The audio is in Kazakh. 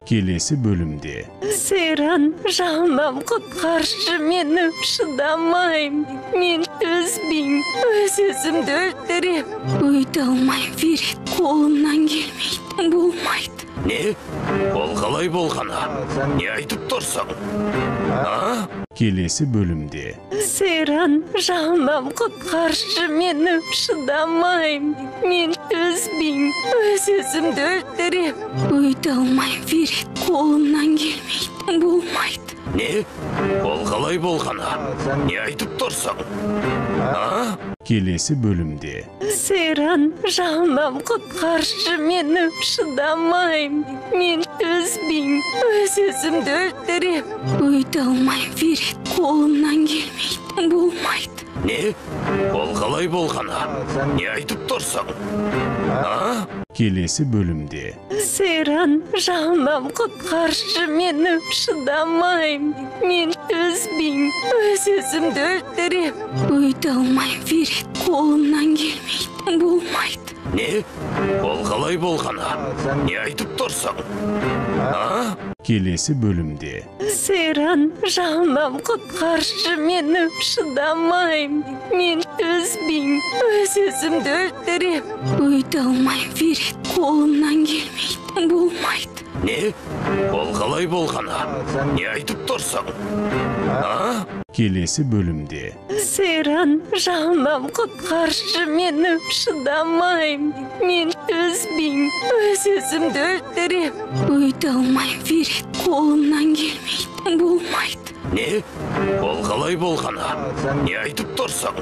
Келесі bölümde. Seyran, Жаным, құтқаршы мені, шыдамайм. Мен төзбейм, өз өзімді өлтірем. Өйте алмайм, Ферет, қолымнан келмейді, болмайды. Не? Ол қалай болғаны? Не айтып тұрсың? Келесі bölümde. Seyran, Жаным, құтқаршы мені, шыдамайм. Мен төзбейм, өз өзімді өлтірем. Өйте алмайм, Ферет, қолымнан келмейді, болмайды. Не? Ол қалай болғаны? Не айтып тұрсың? Келесі bölümde. Seyran, Жаным, құтқаршы мені, шыдамайм. Мен төзбейм, өз өзімді өлтірем. Өйте алмайм, Ферет, қолымнан келмейді, болмайды. Не? Ол қалай болғаны? Не айтып тұрсың? Келесі bölümde. Seyran, Жаным, құтқаршы мені, шыдамайм. Мен төзбейм, өз өзімді өлтірем. Өйте алмайм, Ферет, қолымнан келмейді, болмайды. Не? Ол қалай болғаны? Не айтып тұрсың? Келесі bölümde. Seyran, Жаным, құтқаршы мені, шыдамайм. Мен төзбейм, өз өзімді өлтірем. Өйте алмайм, Ферет, қолымнан келмейді, болмайды. Не? Ол қалай болғаны? Не айтып тұрсың? Келесі bölümde. Seyran, Жаным, құтқаршы мені, шыдамайм. Мен төзбейм, өз өзімді өлтірем. Өйте алмайм, Ферет, қолымнан келмейді, болмайды. Не? Ол қалай болғаны? Не айтып тұрсың?